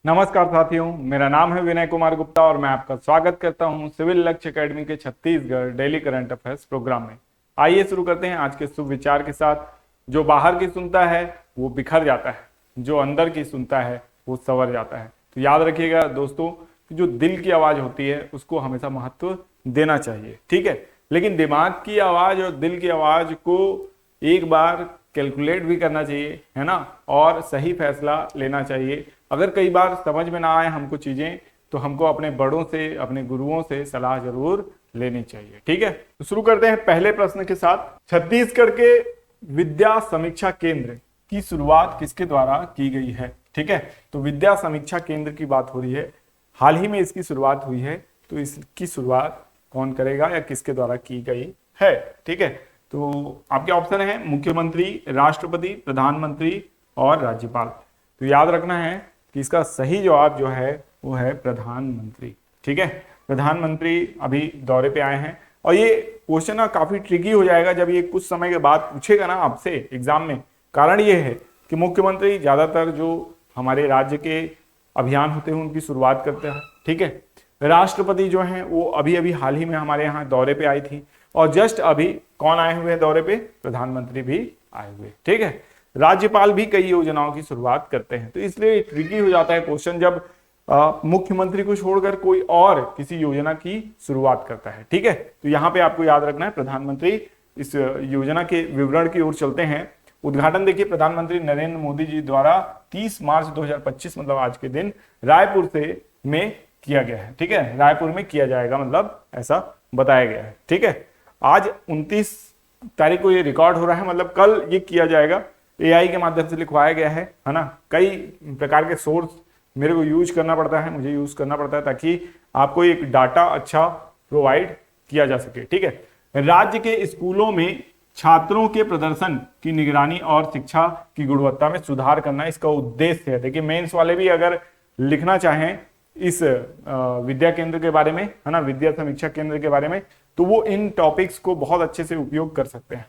नमस्कार साथियों, मेरा नाम है विनय कुमार गुप्ता और मैं आपका स्वागत करता हूं सिविल लक्ष्य एकेडमी के Chhattisgarh daily current affairs programme में। आइए शुरू करते हैं आज के शुभ विचार के साथ। जो बाहर की सुनता है वो बिखर जाता है, जो अंदर की सुनता है वो संवर जाता है। तो याद रखिएगा दोस्तों कि जो दिल की आवाज होती है उसको हमेशा महत्व देना चाहिए, ठीक है। लेकिन दिमाग की आवाज और दिल की आवाज को एक बार कैलकुलेट भी करना चाहिए, है ना, और सही फैसला लेना चाहिए। अगर कई बार समझ में ना आए हमको चीजें तो हमको अपने बड़ों से, अपने गुरुओं से सलाह जरूर लेनी चाहिए, ठीक है। तो शुरू करते हैं पहले प्रश्न के साथ। छत्तीसगढ़ के विद्या समीक्षा केंद्र की शुरुआत किसके द्वारा की गई है, ठीक है। तो विद्या समीक्षा केंद्र की बात हो रही है, हाल ही में इसकी शुरुआत हुई है। तो इसकी शुरुआत कौन करेगा या किसके द्वारा की गई है, ठीक है। तो आपके ऑप्शन है मुख्यमंत्री, राष्ट्रपति, प्रधानमंत्री और राज्यपाल। तो याद रखना है कि इसका सही जवाब जो है वो है प्रधानमंत्री, ठीक है। प्रधानमंत्री अभी दौरे पे आए हैं और ये क्वेश्चन ना काफी ट्रिकी हो जाएगा जब ये कुछ समय के बाद पूछेगा ना आपसे एग्जाम में। कारण ये है कि मुख्यमंत्री ज्यादातर जो हमारे राज्य के अभियान होते हैं उनकी शुरुआत करते हैं, ठीक है। राष्ट्रपति जो हैं वो अभी अभी हाल ही में हमारे यहाँ दौरे पे आई थी और जस्ट अभी कौन आए हुए हैं दौरे पे, प्रधानमंत्री भी आए हुए, ठीक है। राज्यपाल भी कई योजनाओं की शुरुआत करते हैं। तो इसलिए ट्रिकी हो जाता है क्वेश्चन जब मुख्यमंत्री को छोड़कर कोई और किसी योजना की शुरुआत करता है, ठीक है। तो यहाँ पे आपको याद रखना है प्रधानमंत्री। इस योजना के विवरण की ओर चलते हैं। उद्घाटन देखिए प्रधानमंत्री नरेंद्र मोदी जी द्वारा 30 मार्च 2025 मतलब आज के दिन रायपुर से में किया गया है, ठीक है। रायपुर में किया जाएगा मतलब ऐसा बताया गया है, ठीक है। आज 29 तारीख को ये रिकॉर्ड हो रहा है, मतलब कल ये किया जाएगा। एआई के माध्यम से लिखवाया गया है ना। कई प्रकार के सोर्स मेरे को यूज करना पड़ता है, मुझे यूज करना पड़ता है ताकि आपको एक डाटा अच्छा प्रोवाइड किया जा सके, ठीक है। राज्य के स्कूलों में छात्रों के प्रदर्शन की निगरानी और शिक्षा की गुणवत्ता में सुधार करना इसका उद्देश्य है। देखिए मेंस वाले भी अगर लिखना चाहें इस विद्या केंद्र के बारे में, है ना, विद्या समीक्षा केंद्र के बारे में, तो वो इन टॉपिक्स को बहुत अच्छे से उपयोग कर सकते हैं।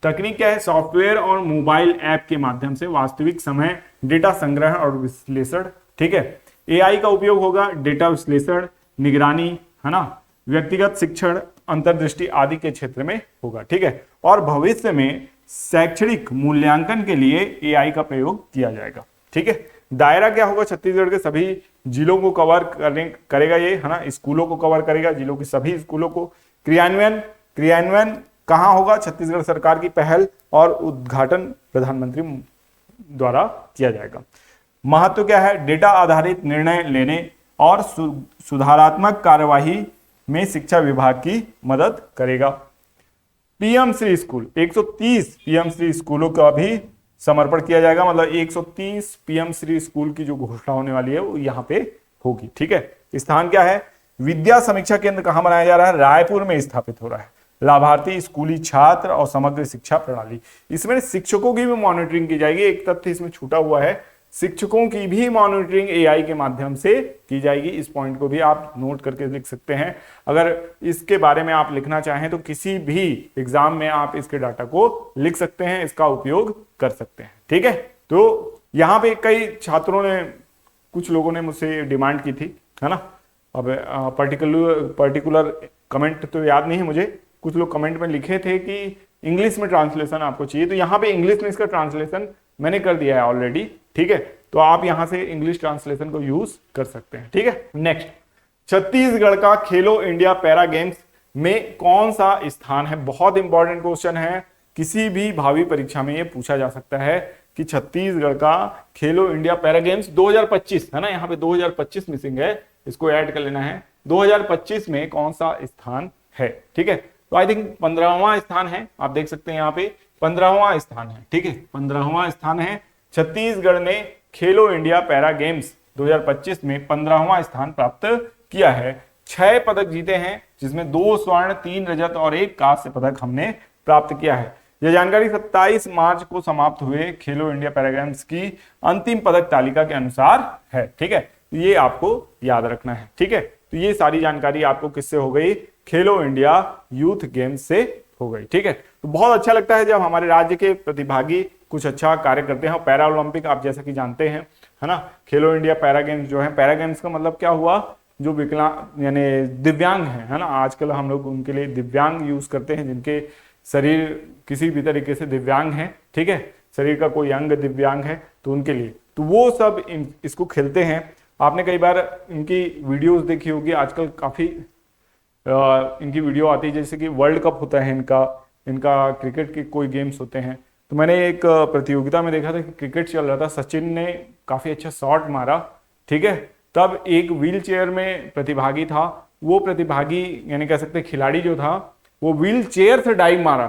तकनीक क्या है? सॉफ्टवेयर और मोबाइल ऐप के माध्यम से वास्तविक समय डेटा संग्रह और विश्लेषण, ठीक है। एआई का उपयोग होगा डेटा विश्लेषण, निगरानी, है ना, व्यक्तिगत शिक्षण, अंतर्दृष्टि आदि के क्षेत्र में होगा, ठीक है। और भविष्य में शैक्षणिक मूल्यांकन के लिए एआई का प्रयोग किया जाएगा, ठीक है। दायरा क्या होगा? छत्तीसगढ़ के सभी जिलों को कवर करेगा ये, है ना, स्कूलों को कवर करेगा, जिलों के सभी स्कूलों को। क्रियान्वयन कहां होगा? छत्तीसगढ़ सरकार की पहल और उद्घाटन प्रधानमंत्री द्वारा किया जाएगा। महत्व क्या है? डेटा आधारित निर्णय लेने और सुधारात्मक कार्यवाही में शिक्षा विभाग की मदद करेगा। PM Shri school 130 PM Shri स्कूलों का भी समर्पण किया जाएगा, मतलब 130 पीएम श्री स्कूल की जो घोषणा होने वाली है वो यहाँ पे होगी, ठीक है। स्थान क्या है? विद्या समीक्षा केंद्र कहां बनाया जा रहा है? रायपुर में स्थापित हो रहा है। लाभार्थी स्कूली छात्र और समग्र शिक्षा प्रणाली, इसमें शिक्षकों की भी मॉनिटरिंग की जाएगी। एक तथ्य इसमें छूटा हुआ है, शिक्षकों की भी मॉनिटरिंग एआई के माध्यम से की जाएगी। इस पॉइंट को भी आप नोट करके लिख सकते हैं। अगर इसके बारे में आप लिखना चाहें तो किसी भी एग्जाम में आप इसके डाटा को लिख सकते हैं, इसका उपयोग कर सकते हैं, ठीक है। तो यहाँ पे कई छात्रों ने, कुछ लोगों ने मुझसे डिमांड की थी, है ना। अब पर्टिकुलर कमेंट तो याद नहीं है मुझे, कुछ लोग कमेंट में लिखे थे कि इंग्लिश में ट्रांसलेशन आपको चाहिए, तो यहाँ पे इंग्लिश में इसका ट्रांसलेशन मैंने कर दिया है ऑलरेडी, ठीक है। तो आप यहां से इंग्लिश ट्रांसलेशन को यूज कर सकते हैं, ठीक है। नेक्स्ट, छत्तीसगढ़ का खेलो इंडिया पैरा गेम्स में कौन सा स्थान है? बहुत इंपॉर्टेंट क्वेश्चन है, किसी भी भावी परीक्षा में ये पूछा जा सकता है कि छत्तीसगढ़ का खेलो इंडिया पैरा गेम्स 2025, है ना, यहाँ पे 2025 मिसिंग है, इसको ऐड कर लेना है। 2025 में कौन सा स्थान है, ठीक है। तो आई थिंक 15वां स्थान है, आप देख सकते हैं यहाँ पे 15वां स्थान है, ठीक है, 15वां स्थान है। छत्तीसगढ़ ने खेलो इंडिया पैरा गेम्स 2025 में 15वां स्थान प्राप्त किया है। 6 पदक जीते हैं, जिसमें 2 स्वर्ण, 3 रजत और 1 कांस्य पदक हमने प्राप्त किया है। यह जानकारी 27 मार्च को समाप्त हुए खेलो इंडिया पैरा गेम्स की अंतिम पदक तालिका के अनुसार है, ठीक है। ये आपको याद रखना है, ठीक है। तो ये सारी जानकारी आपको किससे हो गई? खेलो इंडिया यूथ गेम्स से हो गई, ठीक है। तो बहुत अच्छा लगता है जब हमारे राज्य के प्रतिभागी कुछ अच्छा कार्य करते हैं। पैरा ओलंपिक आप जैसा कि जानते हैं है ना। खेलो इंडिया पैरा गेम्स जो है, पैरा गेम्स का मतलब क्या हुआ, जो विकलांग यानी दिव्यांग है ना, आजकल हम लोग उनके लिए दिव्यांग यूज करते हैं, जिनके शरीर किसी भी तरीके से दिव्यांग है, ठीक है, शरीर का कोई अंग दिव्यांग है तो उनके लिए, तो वो सब इसको खेलते हैं। आपने कई बार इनकी वीडियोस देखी होगी, आजकल काफी इनकी वीडियो आती है, जैसे कि वर्ल्ड कप होता है इनका क्रिकेट के कोई गेम्स होते हैं। तो मैंने एक प्रतियोगिता में देखा था कि क्रिकेट चल रहा था, सचिन ने काफी अच्छा शॉट मारा, ठीक है, तब एक व्हील चेयर में प्रतिभागी था, वो प्रतिभागी यानी कह सकते खिलाड़ी जो था वो व्हील चेयर से डाइव मारा,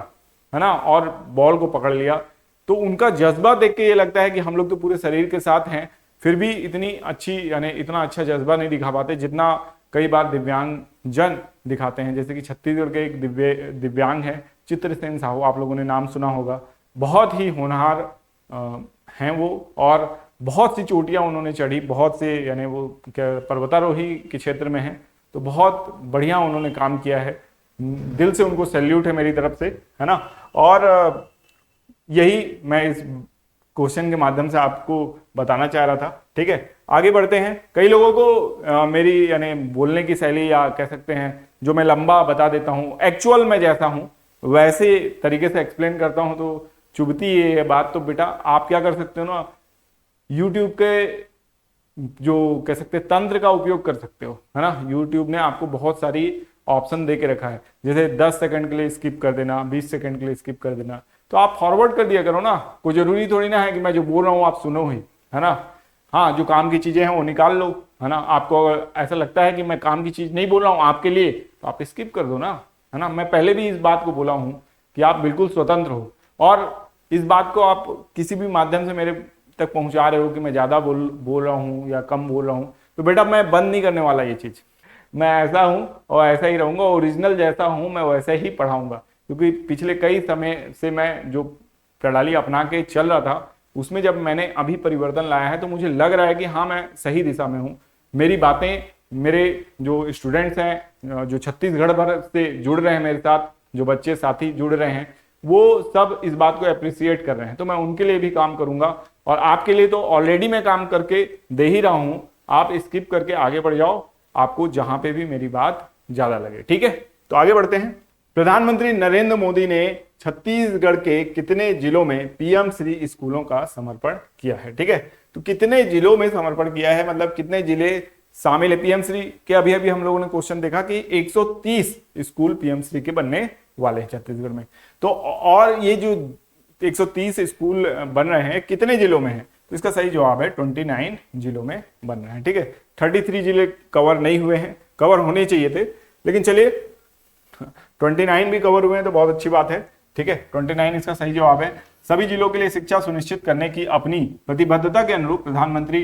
है ना, और बॉल को पकड़ लिया। तो उनका जज्बा देख के ये लगता है कि हम लोग तो पूरे शरीर के साथ हैं, फिर भी इतनी अच्छी यानी इतना अच्छा जज्बा नहीं दिखा पाते जितना कई बार दिव्यांग जन दिखाते हैं। जैसे कि छत्तीसगढ़ के एक दिव्यांग है चित्रसेन साहू, आप लोगों ने नाम सुना होगा, बहुत ही होनहार हैं वो, और बहुत सी चोटियां उन्होंने चढ़ी, बहुत से यानी वो क्या पर्वतारोही के क्षेत्र में है, तो बहुत बढ़िया उन्होंने काम किया है, दिल से उनको सैल्यूट है मेरी तरफ से, है ना। और यही मैं इस क्वेश्चन के माध्यम से आपको बताना चाह रहा था, ठीक है। आगे बढ़ते हैं। कई लोगों को मेरी यानी बोलने की शैली या कह सकते हैं जो मैं लंबा बता देता हूँ, एक्चुअल में जैसा हूँ वैसे तरीके से एक्सप्लेन करता हूँ तो चुभती है ये बात। तो बेटा आप क्या कर सकते हो ना, यूट्यूब के जो कह सकते हैं तंत्र का उपयोग कर सकते हो, है ना। यूट्यूब ने आपको बहुत सारी ऑप्शन दे के रखा है, जैसे 10 सेकंड के लिए स्किप कर देना, 20 सेकंड के लिए स्किप कर देना, तो आप फॉरवर्ड कर दिया करो ना। कोई जरूरी थोड़ी ना है कि मैं जो बोल रहा हूँ आप सुनो ही, है ना। हाँ, जो काम की चीजें हैं वो निकाल लो, है ना। आपको अगर ऐसा लगता है कि मैं काम की चीज नहीं बोल रहा हूँ आपके लिए, तो आप स्किप कर दो ना, है ना। मैं पहले भी इस बात को बोला हूँ कि आप बिल्कुल स्वतंत्र हो, और इस बात को आप किसी भी माध्यम से मेरे तक पहुंचा रहे हो कि मैं ज्यादा बोल रहा हूँ या कम बोल रहा हूँ, तो बेटा मैं बंद नहीं करने वाला ये चीज। मैं ऐसा हूं और ऐसा ही रहूंगा, ओरिजिनल जैसा हूं मैं वैसे ही पढ़ाऊंगा, क्योंकि पिछले कई समय से मैं जो प्रणाली अपना के चल रहा था उसमें जब मैंने अभी परिवर्तन लाया है तो मुझे लग रहा है कि हाँ मैं सही दिशा में हूँ। मेरी बातें, मेरे जो स्टूडेंट्स हैं जो छत्तीसगढ़ भर से जुड़ रहे हैं मेरे साथ, जो बच्चे साथी जुड़ रहे हैं, वो सब इस बात को अप्रिसिएट कर रहे हैं, तो मैं उनके लिए भी काम करूंगा। और आपके लिए तो ऑलरेडी मैं काम करके दे ही रहा हूं, आप स्किप करके आगे बढ़ जाओ, आपको जहां पे भी मेरी बात ज्यादा लगे, ठीक है। तो आगे बढ़ते हैं। प्रधानमंत्री नरेंद्र मोदी ने छत्तीसगढ़ के कितने जिलों में पीएम श्री स्कूलों का समर्पण किया है, ठीक है। तो कितने जिलों में समर्पण किया है, मतलब कितने जिले शामिल है पीएम श्री के। अभी अभी हम लोगों ने क्वेश्चन देखा कि 130 स्कूल पीएम श्री के बनने वाले हैं छत्तीसगढ़ में। तो और ये जो 130 स्कूल बन रहे हैं कितने जिलों में है, तो इसका सही जवाब है 29 जिलों में बन रहे हैं, ठीक है। 33 जिले कवर नहीं हुए हैं, कवर होने चाहिए थे, लेकिन चलिए 29 भी कवर हुए हैं तो बहुत अच्छी बात है, ठीक है। 29 इसका सही जवाब है। सभी जिलों के लिए शिक्षा सुनिश्चित करने की अपनी प्रतिबद्धता के अनुरूप प्रधानमंत्री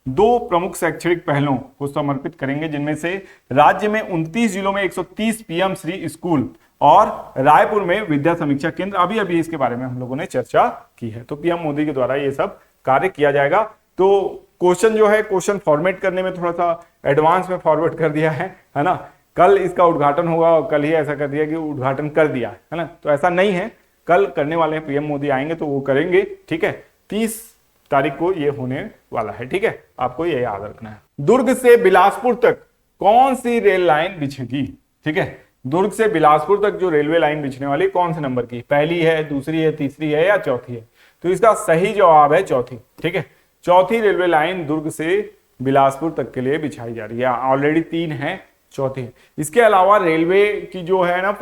2 प्रमुख शैक्षणिक पहलों को समर्पित करेंगे, जिनमें से राज्य में 29 जिलों में 130 पीएम श्री स्कूल और रायपुर में विद्या समीक्षा केंद्र। अभी अभी इसके बारे में हम लोगों ने चर्चा की है, तो पीएम मोदी के द्वारा ये सब कार्य किया जाएगा। तो क्वेश्चन जो है, क्वेश्चन फॉर्मेट करने में थोड़ा सा एडवांस में फॉरवर्ड कर दिया है ना। कल इसका उद्घाटन होगा और कल ही ऐसा कर दिया कि उद्घाटन कर दिया, है ना, तो ऐसा नहीं है, कल करने वाले हैं, पीएम मोदी आएंगे तो वो करेंगे, ठीक है। 30 तारीख को ये होने वाला है, ठीक है, आपको ये याद रखना है। दुर्ग से बिलासपुर तक कौन सी रेल लाइन बिछेगी, ठीक है। दुर्ग से बिलासपुर तक जो रेलवे लाइन बिछने वाली कौन से नंबर की, पहली है, दूसरी है, तीसरी है या चौथी है, तो इसका सही जवाब है चौथी, ठीक है। चौथी रेलवे लाइन दुर्ग से बिलासपुर तक के लिए बिछाई जा रही है, ऑलरेडी 3 है, चौथी है। इसके अलावा रेलवे की जो है ना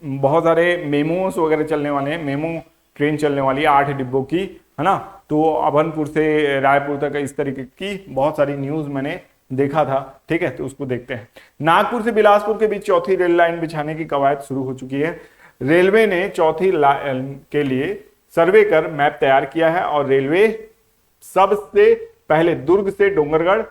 बहुत सारे मेमोस वगैरह चलने वाले हैं, मेमो ट्रेन चलने वाली है 8 डिब्बों की, है ना। तो अभनपुर से रायपुर तक इस तरीके की बहुत सारी न्यूज मैंने देखा था, ठीक है, तो उसको देखते हैं। नागपुर से बिलासपुर के बीच चौथी रेल लाइन बिछाने की कवायद शुरू हो चुकी है। रेलवे ने चौथी लाइन के लिए सर्वे कर मैप तैयार किया है और रेलवे सबसे पहले दुर्ग से डोंगरगढ़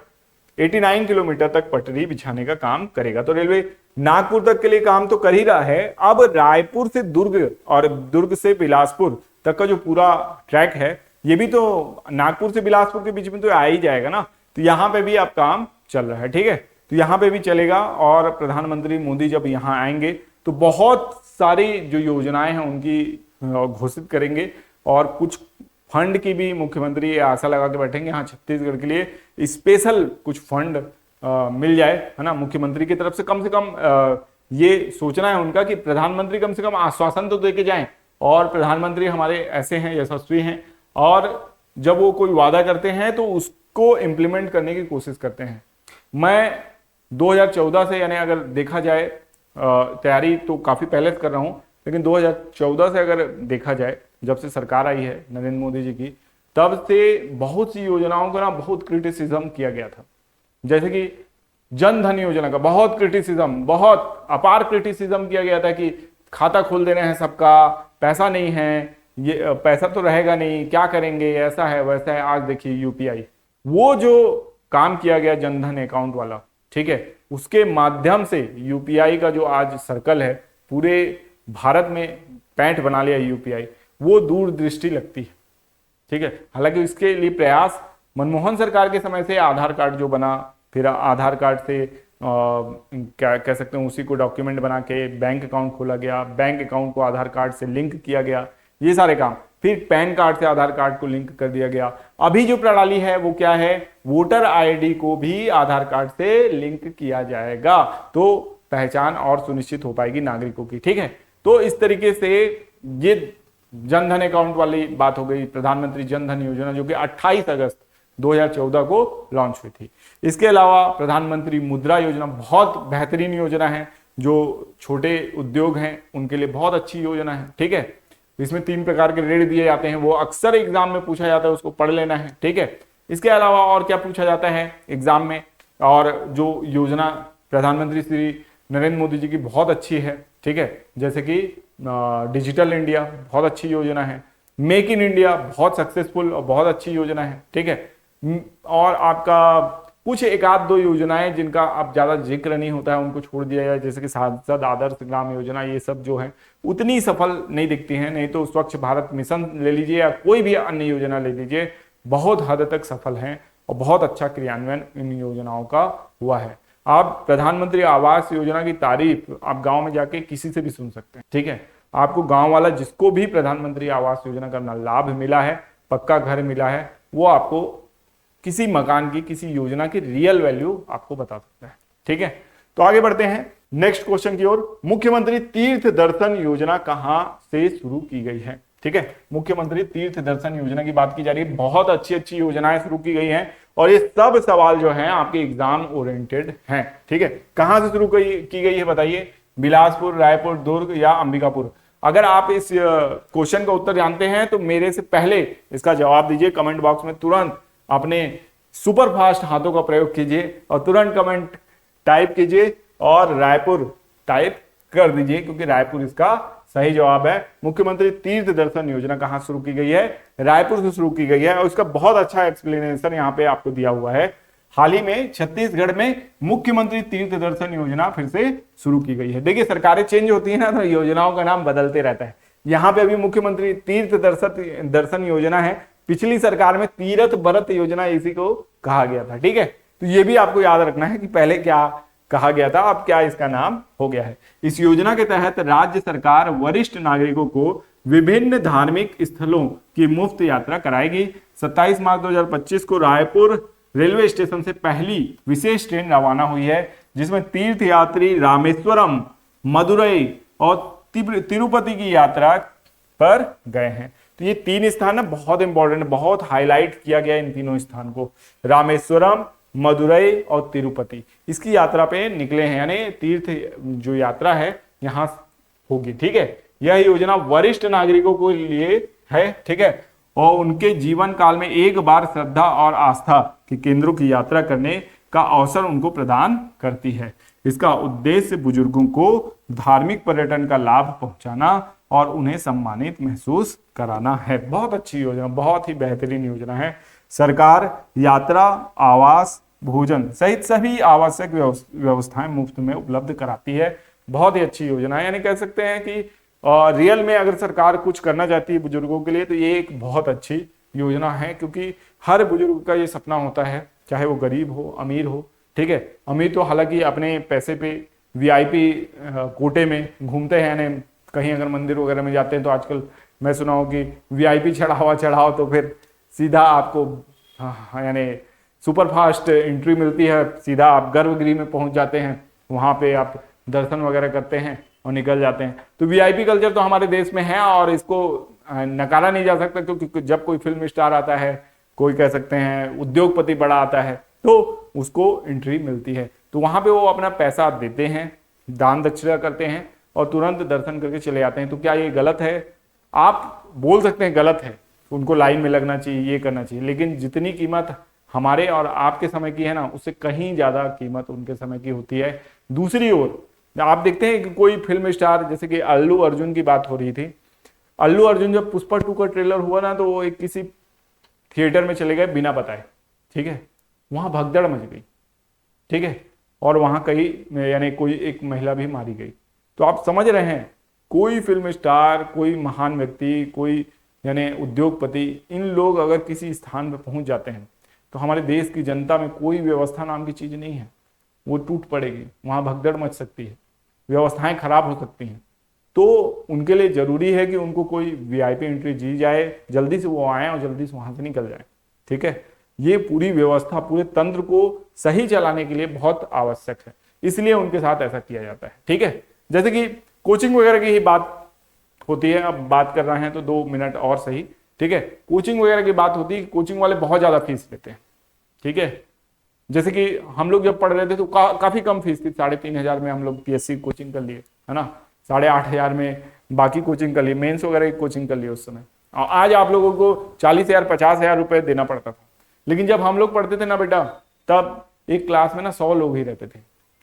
89 किलोमीटर तक पटरी बिछाने का काम करेगा। तो रेलवे नागपुर तक के लिए काम तो कर ही रहा है, अब रायपुर से दुर्ग और दुर्ग से बिलासपुर तक का जो पूरा ट्रैक है ये भी तो नागपुर से बिलासपुर के बीच में तो आ ही जाएगा ना, तो यहाँ पे भी अब काम चल रहा है, ठीक है। तो यहाँ पे भी चलेगा और प्रधानमंत्री मोदी जब यहाँ आएंगे तो बहुत सारी जो योजनाएं हैं उनकी घोषित करेंगे और कुछ फंड की भी मुख्यमंत्री आशा लगा के बैठेंगे, हाँ छत्तीसगढ़ के लिए स्पेशल कुछ फंड मिल जाए, है ना, मुख्यमंत्री की तरफ से कम ये सोचना है उनका कि प्रधानमंत्री कम से कम आश्वासन तो देके जाएं। और प्रधानमंत्री हमारे ऐसे हैं, यशस्वी हैं, और जब वो कोई वादा करते हैं तो उसको इम्प्लीमेंट करने की कोशिश करते हैं। मैं 2014 से, यानी अगर देखा जाए, तैयारी तो काफी पहले से कर रहा हूं, लेकिन 2014 से अगर देखा जाए, जब से सरकार आई है नरेंद्र मोदी जी की, तब से बहुत सी योजनाओं का ना बहुत क्रिटिसिज्म किया गया था। जैसे कि जन धन योजना का बहुत क्रिटिसिज्म, बहुत अपार क्रिटिसिज्म किया गया था कि खाता खोल देना है सबका, पैसा नहीं है, ये पैसा तो रहेगा नहीं, क्या करेंगे, ऐसा है वैसा है। आज देखिए यूपीआई, वो जो काम किया गया जनधन अकाउंट वाला, ठीक है, उसके माध्यम से यूपीआई का जो आज सर्कल है पूरे भारत में पैंठ बना लिया यूपीआई, वो दूरदृष्टि लगती है, ठीक है। हालांकि इसके लिए प्रयास मनमोहन सरकार के समय से आधार कार्ड जो बना, फिर आधार कार्ड से क्या कह सकते हैं, उसी को डॉक्यूमेंट बना के बैंक अकाउंट खोला गया, बैंक अकाउंट को आधार कार्ड से लिंक किया गया, ये सारे काम, फिर पैन कार्ड से आधार कार्ड को लिंक कर दिया गया। अभी जो प्रणाली है वो क्या है, वोटर आईडी को भी आधार कार्ड से लिंक किया जाएगा, तो पहचान और सुनिश्चित हो पाएगी नागरिकों की, ठीक है। तो इस तरीके से ये जनधन अकाउंट वाली बात हो गई, प्रधानमंत्री जनधन योजना जो कि 28 अगस्त 2014 को लॉन्च हुई थी। इसके अलावा प्रधानमंत्री मुद्रा योजना बहुत बेहतरीन योजना है, जो छोटे उद्योग हैं उनके लिए बहुत अच्छी योजना है, ठीक है। इसमें 3 प्रकार के ऋण दिए जाते हैं, वो अक्सर एग्जाम में पूछा जाता है, उसको पढ़ लेना है, ठीक है। इसके अलावा और क्या पूछा जाता है एग्जाम में, और जो योजना प्रधानमंत्री श्री नरेंद्र मोदी जी की बहुत अच्छी है, ठीक है, जैसे कि डिजिटल इंडिया बहुत अच्छी योजना है, मेक इन इंडिया बहुत सक्सेसफुल और बहुत अच्छी योजना है, ठीक है। और आपका कुछ एक आध दो योजनाएं जिनका अब ज्यादा जिक्र नहीं होता है उनको छोड़ दिया जाए, जैसे कि सांसद आदर्श ग्राम योजना, ये सब जो है उतनी सफल नहीं दिखती हैं। नहीं तो स्वच्छ भारत मिशन ले लीजिए या कोई भी अन्य योजना ले लीजिए, बहुत हद तक सफल हैं और बहुत अच्छा क्रियान्वयन इन योजनाओं का हुआ है। आप प्रधानमंत्री आवास योजना की तारीफ आप गांव में जाके किसी से भी सुन सकते हैं, ठीक है। आपको गांव वाला जिसको भी प्रधानमंत्री आवास योजना का लाभ मिला है, पक्का घर मिला है, वो आपको किसी मकान की, किसी योजना की रियल वैल्यू आपको बता सकता है, ठीक है। तो आगे बढ़ते हैं नेक्स्ट क्वेश्चन की ओर। मुख्यमंत्री तीर्थ दर्शन योजना कहां से शुरू की गई है, ठीक है। मुख्यमंत्री तीर्थ दर्शन योजना की बात की जा रही है, बहुत अच्छी अच्छी योजनाएं शुरू की गई हैं और ये सब सवाल जो हैं आपके एग्जाम ओरिएंटेड हैं, ठीक है। कहां से शुरू की गई है बताइए, बिलासपुर, रायपुर, दुर्ग या अंबिकापुर। अगर आप इस क्वेश्चन का उत्तर जानते हैं तो मेरे से पहले इसका जवाब दीजिए कमेंट बॉक्स में, तुरंत अपने सुपर फास्ट हाथों का प्रयोग कीजिए और तुरंत कमेंट टाइप कीजिए और रायपुर टाइप कर दीजिए, क्योंकि रायपुर इसका सही जवाब है। मुख्यमंत्री तीर्थ दर्शन योजना कहां शुरू की गई है, रायपुर से शुरू की गई है और इसका बहुत अच्छा एक्सप्लेनेशन यहाँ पे आपको दिया हुआ है। हाल ही में छत्तीसगढ़ में मुख्यमंत्री तीर्थ दर्शन योजना फिर से शुरू की गई है। देखिए सरकारें चेंज होती है ना, तो योजनाओं का नाम बदलते रहता है। यहाँ पे अभी मुख्यमंत्री तीर्थ दर्शन योजना है, पिछली सरकार में तीरथ व्रत योजना इसी को कहा गया था, ठीक है। तो ये भी आपको याद रखना है कि पहले क्या कहा गया था, अब क्या इसका नाम हो गया है। इस योजना के तहत राज्य सरकार वरिष्ठ नागरिकों को विभिन्न धार्मिक स्थलों की मुफ्त यात्रा कराएगी। 27 मार्च 2025 को रायपुर रेलवे स्टेशन से पहली विशेष ट्रेन रवाना हुई है, जिसमें तीर्थ यात्री रामेश्वरम, मदुरई और तिरुपति की यात्रा पर गए हैं। तो ये 3 स्थान है बहुत इंपॉर्टेंट, बहुत हाईलाइट किया गया इन तीनों स्थान को, रामेश्वरम, मदुरई और तिरुपति। इसकी यात्रा पे निकले हैं, यानी तीर्थ जो यात्रा है यहां होगी, ठीक है। यह योजना वरिष्ठ नागरिकों के लिए है, ठीक है, और उनके जीवन काल में एक बार श्रद्धा और आस्था के केंद्रों की यात्रा करने का अवसर उनको प्रदान करती है। इसका उद्देश्य बुजुर्गों को धार्मिक पर्यटन का लाभ पहुंचाना और उन्हें सम्मानित महसूस कराना है। बहुत अच्छी योजना, बहुत ही बेहतरीन योजना है। सरकार यात्रा, आवास, भोजन सहित सभी आवश्यक व्यवस्थाएं मुफ्त में उपलब्ध कराती है। बहुत ही अच्छी योजना है, यानी कह सकते हैं कि रियल में अगर सरकार कुछ करना चाहती है बुजुर्गों के लिए तो ये एक बहुत अच्छी योजना है, क्योंकि हर बुजुर्ग का ये सपना होता है, चाहे वो गरीब हो अमीर हो, ठीक है। अमीर तो हालांकि अपने पैसे पे वीआईपी कोटे में घूमते हैं, यानी कहीं अगर मंदिर वगैरह में जाते हैं तो आजकल मैं सुना हूँ कि वीआईपी चढ़ाओ तो फिर सीधा आपको यानी सुपर फास्ट एंट्री मिलती है, सीधा आप गर्भगृह में पहुंच जाते हैं, वहां पे आप दर्शन वगैरह करते हैं और निकल जाते हैं। तो वीआईपी कल्चर तो हमारे देश में है और इसको नकारा नहीं जा सकता, क्योंकि जब कोई फिल्म स्टार आता है, कोई कह सकते हैं उद्योगपति बड़ा आता है, तो उसको एंट्री मिलती है। तो वहां पे वो अपना पैसा देते हैं, दान दक्षिणा करते हैं और तुरंत दर्शन करके चले जाते हैं। तो क्या ये गलत है? आप बोल सकते हैं गलत है, उनको लाइन में लगना चाहिए, ये करना चाहिए, लेकिन जितनी कीमत हमारे और आपके समय की है ना, उससे कहीं ज्यादा कीमत उनके समय की होती है। दूसरी ओर आप देखते हैं कि कोई फिल्म स्टार, जैसे कि अल्लू अर्जुन की बात हो रही थी, अल्लू अर्जुन जब पुष्पा 2 का ट्रेलर हुआ ना, तो वो एक किसी थिएटर में चले गए बिना बताए, ठीक है, वहां भगदड़ मच गई, ठीक है, और वहां कई यानी कोई एक महिला भी मारी गई। तो आप समझ रहे हैं, कोई फिल्म स्टार, कोई महान व्यक्ति, कोई यानी उद्योगपति, इन लोग अगर किसी स्थान पर पहुंच जाते हैं तो हमारे देश की जनता में कोई व्यवस्था नाम की चीज नहीं है, वो टूट पड़ेगी, वहां भगदड़ मच सकती है, व्यवस्थाएं खराब हो सकती हैं। तो उनके लिए जरूरी है कि उनको कोई वीआईपी एंट्री दी जाए, जल्दी से वो आए और जल्दी से वहां से निकल जाए, ठीक है। ये पूरी व्यवस्था, पूरे तंत्र को सही चलाने के लिए बहुत आवश्यक है, इसलिए उनके साथ ऐसा किया जाता है, ठीक है। जैसे कि कोचिंग वगैरह की ही बात होती है, अब बात कर रहे हैं तो 2 मिनट और सही, ठीक है। कोचिंग वगैरह की बात होती है, कोचिंग वाले बहुत ज्यादा फीस लेते हैं, ठीक है। जैसे कि हम लोग जब पढ़ रहे थे तो काफी कम फीस थी, 3,500 में हम लोग पीएससी कोचिंग कर लिए, है ना, 8,500 में बाकी कोचिंग कर लिए, मेंस वगैरह की कोचिंग कर लिए उस समय। और आज आप लोगों को 40,000 50,000 रुपए देना पड़ता था। लेकिन जब हम लोग पढ़ते थे ना बेटा, तब एक क्लास में ना 100 लोग ही रहते थे,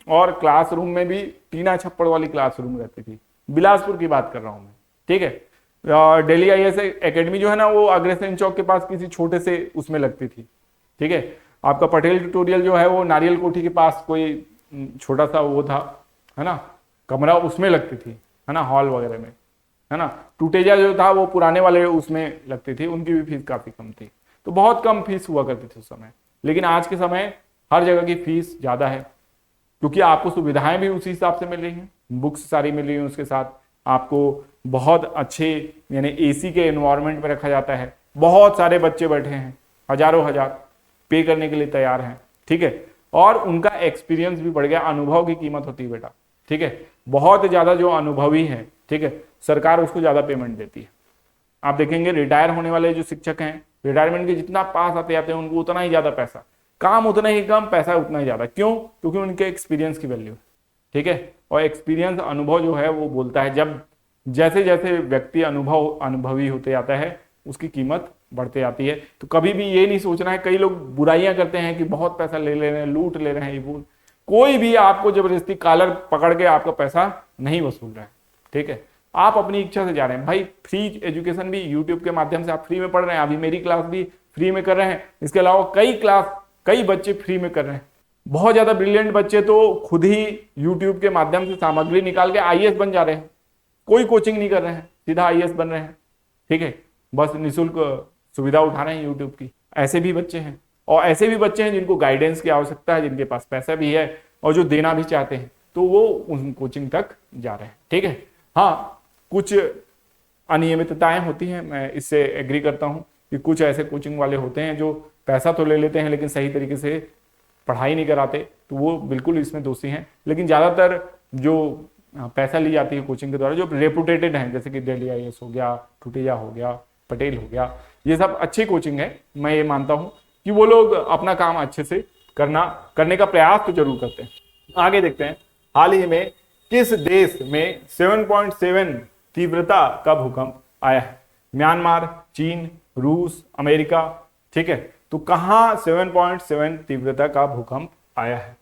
और क्लासरूम में भी टीना छप्पड़ वाली क्लासरूम रहती थी। बिलासपुर की बात कर रहा हूं मैं, ठीक है। दिल्ली आईएएस एकेडमी जो है ना, वो अग्रसेन चौक के पास किसी छोटे से उसमें लगती थी, ठीक है। आपका पटेल ट्यूटोरियल जो है वो नारियल कोठी के पास कोई छोटा सा वो था, है ना, कमरा, उसमें लगती थी, है ना, हॉल वगैरह में, है ना। टूटेजा जो था वो पुराने वाले उसमें लगती थी, उनकी भी फीस काफी कम थी। तो बहुत कम फीस हुआ करती थी उस समय। लेकिन आज के समय हर जगह की फीस ज्यादा है, क्योंकि आपको सुविधाएं भी उसी हिसाब से मिल रही हैं, बुक्स सारी मिल रही हैं, उसके साथ आपको बहुत अच्छे यानी एसी के एनवायरनमेंट में रखा जाता है। बहुत सारे बच्चे बैठे हैं, हजारों हजार पे करने के लिए तैयार हैं, ठीक है। और उनका एक्सपीरियंस भी बढ़ गया, अनुभव की कीमत होती है बेटा, ठीक है। बहुत ज्यादा जो अनुभवी है, ठीक है, सरकार उसको ज्यादा पेमेंट देती है। आप देखेंगे रिटायर होने वाले जो शिक्षक हैं, रिटायरमेंट के जितना पास आते जाते हैं उनको उतना ही ज्यादा पैसा, काम उतना ही कम, पैसा उतना ही ज्यादा। क्यों? क्योंकि उनके एक्सपीरियंस की वैल्यू है, ठीक है। और एक्सपीरियंस, अनुभव जो है वो बोलता है, जब जैसे जैसे व्यक्ति अनुभवी होते जाता है उसकी कीमत बढ़ते जाती है। तो कभी भी ये नहीं सोचना है, कई लोग बुराइयां करते हैं कि बहुत पैसा ले रहे हैं, लूट ले रहे हैं, ये बोल, कोई भी आपको जबरदस्ती कॉलर पकड़ के आपका पैसा नहीं वसूल रहा है, ठीक है। आप अपनी इच्छा से जा रहे हैं भाई। फ्री एजुकेशन भी यूट्यूब के माध्यम से आप फ्री में पढ़ रहे हैं, अभी मेरी क्लास भी फ्री में कर रहे हैं, इसके अलावा कई बच्चे फ्री में कर रहे हैं। बहुत ज्यादा ब्रिलियंट बच्चे तो खुद ही यूट्यूब के माध्यम से सामग्री निकाल के आईएएस बन जा रहे हैं, कोई कोचिंग नहीं कर रहे हैं, सीधा आईएएस बन रहे हैं, ठीक है। बस निःशुल्क सुविधा उठा रहे हैं यूट्यूब की। ऐसे भी बच्चे हैं, और ऐसे भी बच्चे हैं जिनको गाइडेंस की आवश्यकता है, जिनके पास पैसा भी है और जो देना भी चाहते हैं, तो वो उन कोचिंग तक जा रहे हैं, ठीक है। हाँ, कुछ अनियमितताएं होती हैं, मैं इससे एग्री करता हूं कि कुछ ऐसे कोचिंग वाले होते हैं जो पैसा तो ले लेते हैं लेकिन सही तरीके से पढ़ाई नहीं कराते, तो वो बिल्कुल इसमें दोषी हैं। लेकिन ज्यादातर जो पैसा ली जाती है कोचिंग के द्वारा, जो रेपुटेटेड हैं, जैसे कि दिल्ली आईएएस हो गया, टूटेजा हो गया, पटेल हो गया, ये सब अच्छी कोचिंग है। मैं ये मानता हूं कि वो लोग अपना काम अच्छे से करने का प्रयास तो जरूर करते हैं। आगे देखते हैं, हाल ही में किस देश में 7.7 तीव्रता का भूकंप आया है? म्यांमार, चीन, रूस, अमेरिका, ठीक है। तो कहां 7.7 तीव्रता का भूकंप आया है?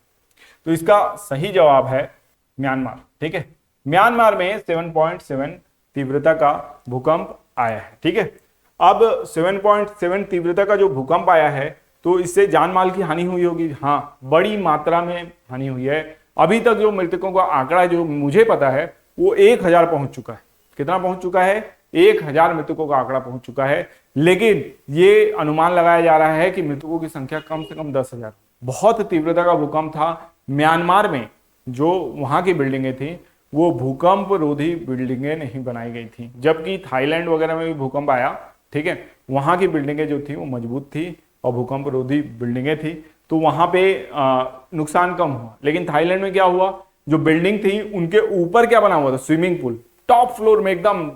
तो इसका सही जवाब है म्यांमार, ठीक है। म्यांमार में 7.7 तीव्रता का भूकंप आया है, ठीक है। अब 7.7 तीव्रता का जो भूकंप आया है, तो इससे जान माल की हानि हुई होगी। हाँ, बड़ी मात्रा में हानि हुई है। अभी तक जो मृतकों का आंकड़ा जो मुझे पता है वो 1000 पहुंच चुका है। कितना पहुंच चुका है? 1000 मृतकों का आंकड़ा पहुंच चुका है। लेकिन ये अनुमान लगाया जा रहा है कि मृतकों की संख्या कम से कम 10,000। बहुत तीव्रता का भूकंप था म्यांमार में। जो वहां की बिल्डिंगें थी वो भूकंप रोधी बिल्डिंगें नहीं बनाई गई थी, जबकि थाईलैंड वगैरह में भी भूकंप आया, ठीक है, वहां की बिल्डिंगें जो थी वो मजबूत थी और भूकंप रोधी बिल्डिंगें थी, तो वहां पे नुकसान कम हुआ। लेकिन थाईलैंड में क्या हुआ, जो बिल्डिंग थी उनके ऊपर क्या बना हुआ था, स्विमिंग पूल, टॉप फ्लोर में एकदम,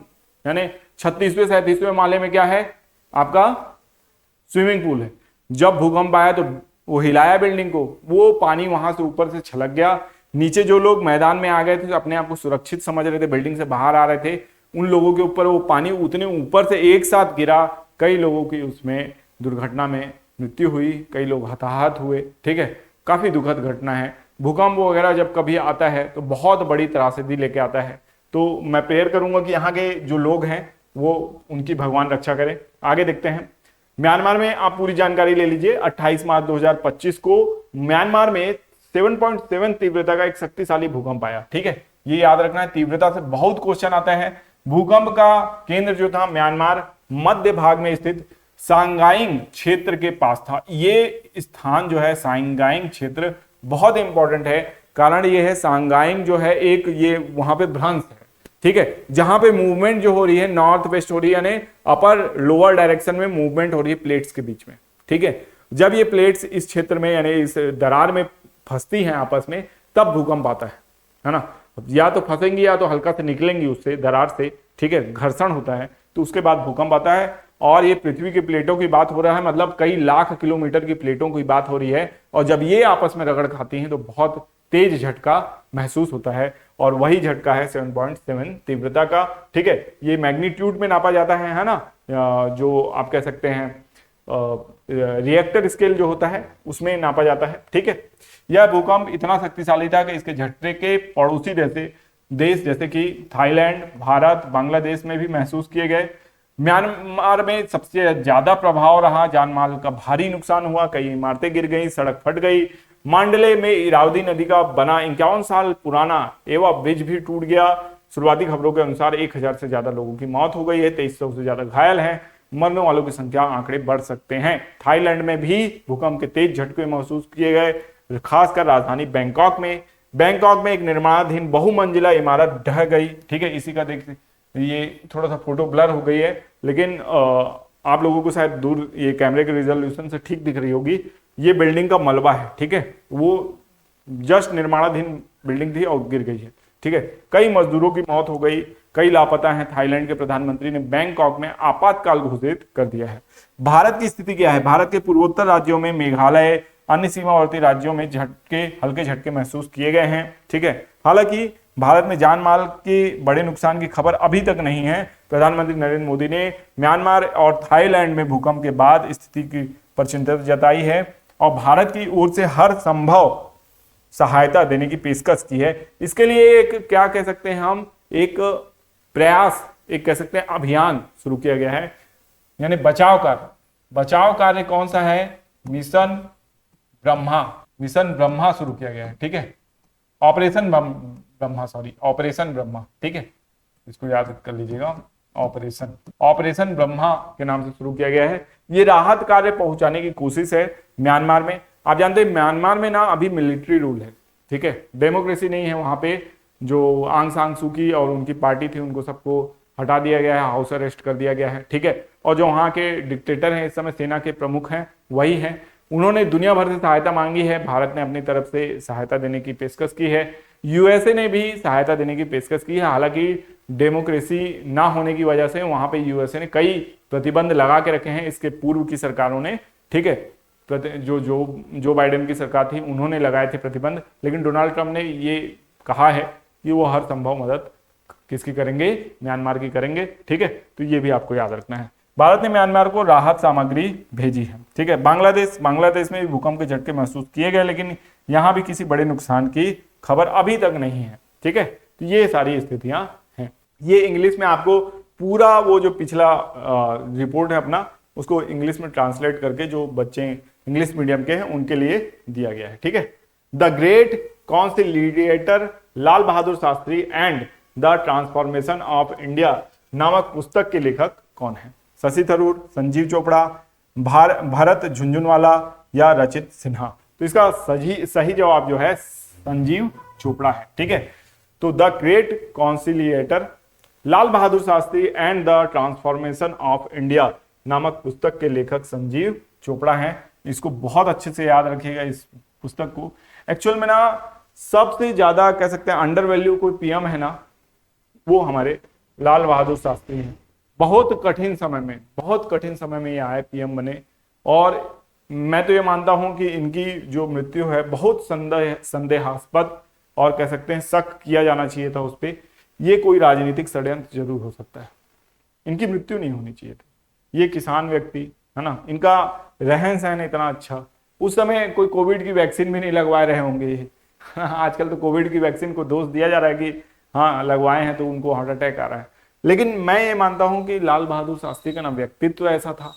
यानी 36वें 37वें माले में क्या है आपका स्विमिंग पूल है। जब भूकंप आया तो वो हिलाया बिल्डिंग को, वो पानी वहां से ऊपर से छलक गया, नीचे जो लोग मैदान में आ गए थे, अपने आप को सुरक्षित समझ रहे थे, बिल्डिंग से बाहर आ रहे थे, उन लोगों के ऊपर वो पानी उतने ऊपर से एक साथ गिरा, कई लोगों की उसमें दुर्घटना में मृत्यु हुई, कई लोग हताहत हुए, ठीक है, काफी दुखद घटना है। भूकंप वगैरह जब कभी आता है तो बहुत बड़ी त्रासदी लेके आता है, तो मैं प्रेयर करूंगा कि यहाँ के जो लोग हैं वो उनकी भगवान रक्षा करें। आगे देखते हैं, म्यांमार में आप पूरी जानकारी ले लीजिए। 28 मार्च 2025 को म्यांमार में 7.7 तीव्रता का एक शक्तिशाली भूकंप आया, ठीक है, ये याद रखना है, तीव्रता से बहुत क्वेश्चन आता है। भूकंप का केंद्र जो था म्यांमार मध्य भाग में स्थित सांगाइंग क्षेत्र के पास था। ये स्थान जो है सांगाइंग क्षेत्र बहुत इंपॉर्टेंट है, कारण ये है सांगाइंग जो है एक ये वहां पे भ्रंश है, ठीक है, जहां पे मूवमेंट जो हो रही है नॉर्थ वेस्ट हो रही है, यानी अपर लोअर डायरेक्शन में मूवमेंट हो रही है प्लेट्स के बीच में, ठीक है। जब ये प्लेट्स इस क्षेत्र में यानी इस दरार में फंसती हैं आपस में, तब भूकंप आता है ना, या तो फंसेंगी या तो हल्का से निकलेंगी उससे दरार से, ठीक है, घर्षण होता है, तो उसके बाद भूकंप आता है। और ये पृथ्वी की प्लेटों की बात हो रहा है, मतलब कई लाख किलोमीटर की प्लेटों की बात हो रही है, और जब ये आपस में रगड़ खाती हैं तो बहुत तेज झटका महसूस होता है, और वही झटका है 7.7 तीव्रता का, ठीक है। ये मैग्नीट्यूड में नापा जाता है ना, जो आप कह सकते हैं रिएक्टर स्केल जो होता है उसमें नापा जाता है, ठीक है। यह भूकंप इतना शक्तिशाली था कि इसके झटके के पड़ोसी देश जैसे कि थाईलैंड, भारत, बांग्लादेश में भी महसूस किए गए। म्यांमार में सबसे ज्यादा प्रभाव रहा, जान माल का भारी नुकसान हुआ, कई इमारतें गिर गई, सड़क फट गई। मांडले में इरावदी नदी का बना 51 साल पुराना एवं ब्रिज भी टूट गया। शुरुआती खबरों के अनुसार 1000 से ज्यादा लोगों की मौत हो गई है, 2300 से ज्यादा घायल हैं, मरने वालों की संख्या आंकड़े बढ़ सकते हैं। थाईलैंड में भी भूकंप के तेज झटके महसूस किए गए, खासकर राजधानी बैंकॉक में। बैंकॉक में एक निर्माणाधीन बहुमंजिला इमारत ढह गई, ठीक है, इसी का देख, ये थोड़ा सा फोटो ब्लर हो गई है, लेकिन आप लोगों को शायद दूर ये कैमरे के रिजोल्यूशन से ठीक दिख रही होगी। ये बिल्डिंग का मलबा है, ठीक है, वो जस्ट निर्माणाधीन बिल्डिंग थी और गिर गई है, ठीक है। कई मजदूरों की मौत हो गई, कई लापता हैं। थाईलैंड के प्रधानमंत्री ने बैंकॉक में आपातकाल घोषित कर दिया है। भारत की स्थिति क्या है, भारत के पूर्वोत्तर राज्यों में, मेघालय, अन्य सीमावर्ती राज्यों में हल्के झटके महसूस किए गए हैं, ठीक है। हालांकि भारत में जान माल के बड़े नुकसान की खबर अभी तक नहीं है। प्रधानमंत्री नरेंद्र मोदी ने म्यांमार और थाईलैंड में भूकंप के बाद स्थिति पर चिंता जताई है और भारत की ओर से हर संभव सहायता देने की पेशकश की है। इसके लिए एक क्या कह सकते हैं हम, एक प्रयास, एक कह सकते हैं अभियान शुरू किया गया है, यानी बचाव कार्य कौन सा है, मिशन ब्रह्मा शुरू किया गया है, ठीक है, ऑपरेशन ब्रह्मा, ठीक है, इसको याद कर लीजिएगा, ऑपरेशन ब्रह्मा के नाम से शुरू किया गया है। ये राहत कार्य पहुंचाने की कोशिश है म्यांमार में। आप जानते हैं म्यांमार में ना अभी मिलिट्री रूल है, ठीक है, डेमोक्रेसी नहीं है वहां पे। जो आंग सान सू की और उनकी पार्टी थी, उनको सबको हटा दिया गया है, हाउस अरेस्ट कर दिया गया है, ठीक है। और जो वहां के डिक्टेटर हैं, इस समय सेना के प्रमुख हैं, वही हैं। उन्होंने दुनिया भर से सहायता मांगी है, भारत ने अपनी तरफ से सहायता देने की पेशकश की है, यूएसए ने भी सहायता देने की पेशकश की है। हालांकि डेमोक्रेसी ना होने की वजह से वहां पे यूएसए ने कई प्रतिबंध लगा के रखे हैं, इसके पूर्व की सरकारों ने, ठीक है, जो बाइडेन की सरकार थी उन्होंने लगाए थे प्रतिबंध, लेकिन डोनाल्ड ट्रंप ने ये कहा है कि वो हर संभव मदद किसकी करेंगे, म्यांमार की करेंगे, ठीक है। तो ये भी आपको याद रखना है। भारत ने म्यांमार को राहत सामग्री भेजी है, ठीक है। बांग्लादेश में भी भूकंप के झटके महसूस किए गए, लेकिन यहाँ भी किसी बड़े नुकसान की खबर अभी तक नहीं है, ठीक है। तो ये सारी स्थितियां हैं। ये इंग्लिश में आपको पूरा वो जो पिछला रिपोर्ट है अपना, उसको इंग्लिश में ट्रांसलेट करके जो बच्चे इंग्लिश मीडियम के हैं उनके लिए दिया गया है, ठीक है। The great conciliator Lal Bahadur Shastri and the transformation of India नामक पुस्तक के लेखक कौन है? शशि थरूर, संजीव चोपड़ा, भरत झुंझुनवाला या रचित सिन्हा? तो इसका सही जवाब जो है संजीव चोपड़ा है, ठीक है। तो the great conciliator Lal Bahadur Shastri and the transformation of India नामक पुस्तक के लेखक संजीव चोपड़ा हैं। इसको बहुत अच्छे से याद रखिएगा इस पुस्तक को। एक्चुअल में ना सबसे ज्यादा कह सकते हैं अंडर वैल्यू कोई पीएम है ना, वो हमारे लाल बहादुर शास्त्री हैं। बहुत कठिन समय में ये आए, पीएम बने। और मैं तो ये मानता हूं कि इनकी जो मृत्यु है बहुत संदेहास्पद और कह सकते हैं शक किया जाना चाहिए था उस पर। ये कोई राजनीतिक षड्यंत्र जरूर हो सकता है, इनकी मृत्यु नहीं होनी चाहिए थी। ये किसान व्यक्ति है ना, इनका रहन सहन इतना अच्छा, उस समय कोई कोविड की वैक्सीन भी नहीं लगवा रहे होंगे ये। आजकल तो कोविड की वैक्सीन को दोष दिया जा रहा है कि हाँ लगवाए हैं तो उनको हार्ट अटैक आ रहा है, लेकिन मैं ये मानता हूं कि लाल बहादुर शास्त्री का ना व्यक्तित्व ऐसा था,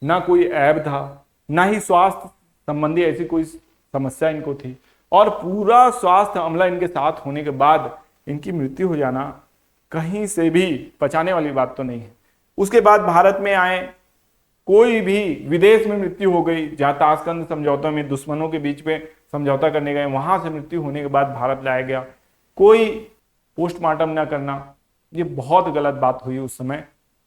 ना कोई ऐब था, ना ही स्वास्थ्य संबंधी ऐसी कोई समस्या इनको थी। और पूरा स्वास्थ्य अमला इनके साथ होने के बाद इनकी मृत्यु हो जाना कहीं से भी पचाने वाली बात तो नहीं है। उसके बाद भारत में आए, कोई भी विदेश में मृत्यु हो गई, जहां ताशकंद समझौते में दुश्मनों के बीच में समझौता करने गए, वहां से मृत्यु होने के बाद भारत लाया गया, कोई पोस्टमार्टम ना करना, ये बहुत गलत बात हुई उस समय।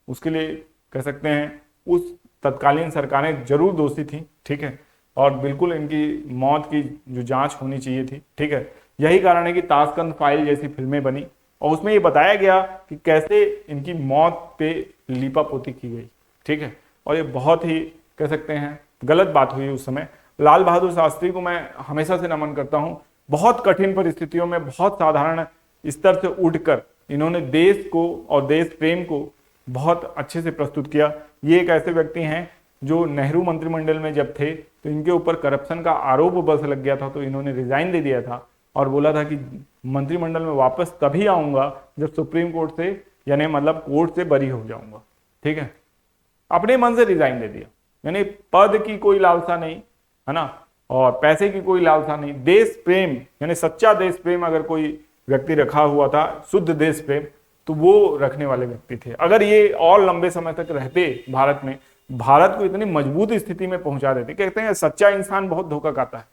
उसके लिए कह सकते हैं उस तत्कालीन सरकारें जरूर दोषी थी, ठीक है, और बिल्कुल इनकी मौत की जो जांच होनी चाहिए थी, ठीक है। यही कारण है कि ताशकंद फाइल जैसी फिल्में बनी और उसमें ये बताया गया कि कैसे इनकी मौत पे लीपापोती की गई, ठीक है। और ये बहुत ही कह सकते हैं गलत बात हुई उस समय। लाल बहादुर शास्त्री को मैं हमेशा से नमन करता हूँ। बहुत कठिन परिस्थितियों में बहुत साधारण स्तर से उठकर इन्होंने देश को और देश प्रेम को बहुत अच्छे से प्रस्तुत किया। ये एक ऐसे व्यक्ति हैं जो नेहरू मंत्रिमंडल में जब थे तो इनके ऊपर करप्शन का आरोप बस लग गया था, तो इन्होंने रिजाइन दे दिया था और बोला था कि मंत्रिमंडल में वापस तभी आऊंगा जब सुप्रीम कोर्ट से यानी मतलब कोर्ट से बरी हो जाऊंगा, ठीक है। अपने मन से रिजाइन दे दिया, यानी पद की कोई लालसा नहीं है ना, और पैसे की कोई लालसा नहीं, देश प्रेम यानी सच्चा देश प्रेम अगर कोई व्यक्ति रखा हुआ था, शुद्ध देश प्रेम, तो वो रखने वाले व्यक्ति थे। अगर ये और लंबे समय तक रहते भारत में, भारत को इतनी मजबूत स्थिति में पहुंचा देते। कहते हैं सच्चा इंसान बहुत धोखा खाता है,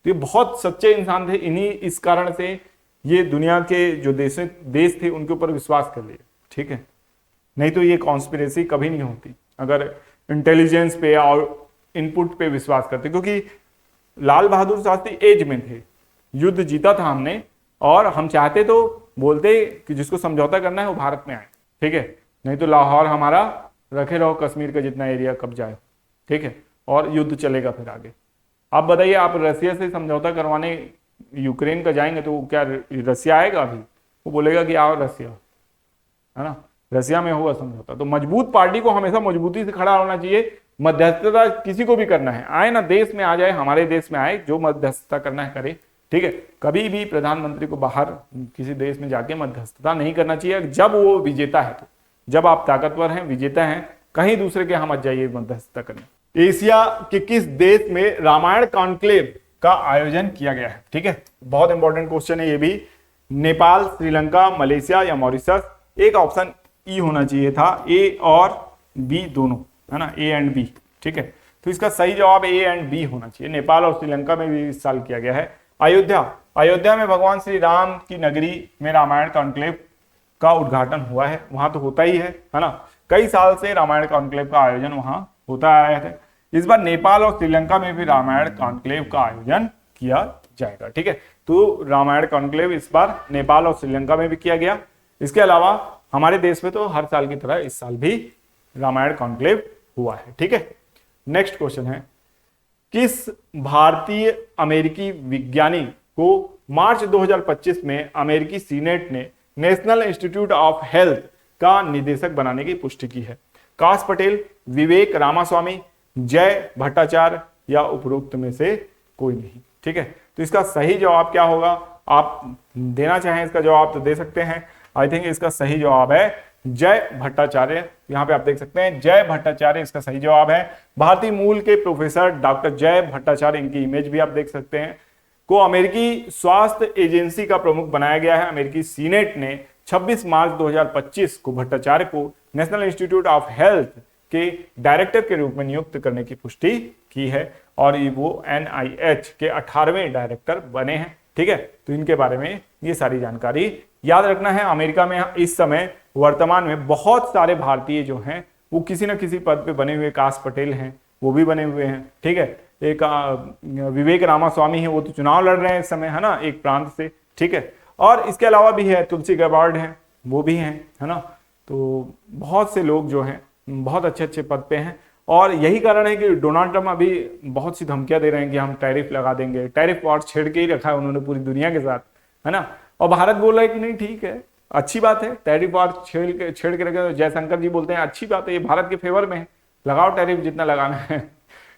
तो ये बहुत सच्चे इंसान थे। इन्हीं इस कारण से ये दुनिया के जो देश थे उनके ऊपर विश्वास कर लिए, ठीक है। नहीं तो ये कॉन्स्पिरेसी कभी नहीं होती अगर इंटेलिजेंस पे और इनपुट पे विश्वास करते, क्योंकि लाल बहादुर शास्त्री एज में थे, युद्ध जीता था हमने, और हम चाहते तो बोलते कि जिसको समझौता करना है वो भारत में आए, ठीक है, नहीं तो लाहौर हमारा रखे रहो, कश्मीर का जितना एरिया कब्जा है, ठीक है, और युद्ध चलेगा फिर आगे। आप बताइए, आप रसिया से समझौता करवाने यूक्रेन का जाएंगे तो क्या रसिया आएगा? अभी वो बोलेगा कि आओ रसिया, है ना, रसिया में होगा समझौता। तो मजबूत पार्टी को हमेशा मजबूती से खड़ा होना चाहिए। मध्यस्थता किसी को भी करना है, आए ना देश में आ जाए, हमारे देश में आए, जो मध्यस्थता करना है करे, ठीक है। कभी भी प्रधानमंत्री को बाहर किसी देश में जाके मध्यस्थता नहीं करना चाहिए जब वो विजेता है। तो जब आप ताकतवर हैं, विजेता हैं, कहीं दूसरे के यहाँ मत जाइए मध्यस्थता करने। एशिया के किस देश में रामायण कॉन्क्लेव का आयोजन किया गया है? ठीक है, बहुत इंपॉर्टेंट क्वेश्चन है ये भी। नेपाल, श्रीलंका, मलेशिया या मॉरिशस? एक ऑप्शन ई होना चाहिए था, ए और बी दोनों, है ना, ए एंड बी, ठीक है। तो इसका सही जवाब ए एंड बी होना चाहिए। नेपाल और श्रीलंका में भी इस साल किया गया है। अयोध्या में भगवान श्री राम की नगरी में रामायण कॉन्क्लेव का उद्घाटन हुआ है। वहां तो होता ही है ना, कई साल से रामायण कॉन्क्लेव का आयोजन वहां होता आ रहा है। इस बार नेपाल और श्रीलंका में भी रामायण कॉन्क्लेव का आयोजन किया जाएगा, ठीक है। तो रामायण कॉन्क्लेव इस बार नेपाल और श्रीलंका में भी किया गया। इसके अलावा हमारे देश में तो हर साल की तरह इस साल भी रामायण कॉन्क्लेव हुआ है, ठीक है। नेक्स्ट क्वेश्चन है, किस भारतीय अमेरिकी विज्ञानी को मार्च 2025 में अमेरिकी सीनेट ने नेशनल इंस्टीट्यूट ऑफ हेल्थ का निदेशक बनाने की पुष्टि की है? काश पटेल, विवेक रामास्वामी, जय भट्टाचार्य या उपरोक्त में से कोई नहीं, ठीक है। तो इसका सही जवाब क्या होगा? आप देना चाहें इसका जवाब तो दे सकते हैं। आई थिंक इसका सही जवाब है जय भट्टाचार्य। यहां पे आप देख सकते हैं जय भट्टाचार्य इसका सही जवाब है। भारतीय मूल के प्रोफेसर डॉक्टर जय भट्टाचार्य, इनकी इमेज भी आप देख सकते हैं, को अमेरिकी स्वास्थ्य एजेंसी का प्रमुख बनाया गया है। अमेरिकी सीनेट ने 26 मार्च 2025 को भट्टाचार्य को नेशनल इंस्टीट्यूट ऑफ हेल्थ के डायरेक्टर के रूप में नियुक्त करने की पुष्टि की है और वो NIH के 18वें डायरेक्टर बने हैं। ठीक है, तो इनके बारे में ये सारी जानकारी याद रखना है। अमेरिका में इस समय वर्तमान में बहुत सारे भारतीय जो हैं वो किसी न किसी पद पे बने हुए, काश पटेल हैं वो भी बने हुए हैं, ठीक है। एक विवेक रामास्वामी है, वो तो चुनाव लड़ रहे हैं इस समय, है ना, एक प्रांत से, ठीक है। और इसके अलावा भी है तुलसी गबार्ड है, वो भी हैं, है ना। तो बहुत से लोग जो हैं बहुत अच्छे अच्छे पद पे हैं, और यही कारण है कि डोनाल्ड ट्रम्प अभी बहुत सी धमकियां दे रहे हैं कि हम टैरिफ लगा देंगे। टैरिफ वॉर छेड़ के ही रखा है उन्होंने पूरी दुनिया के साथ, है ना। और भारत बोल रहा है कि नहीं ठीक है, अच्छी बात है, टैरिफ वॉर छेड़ के रखे। जयशंकर जी बोलते हैं अच्छी बात है, ये भारत के फेवर में है, लगाओ टैरिफ जितना लगाना है,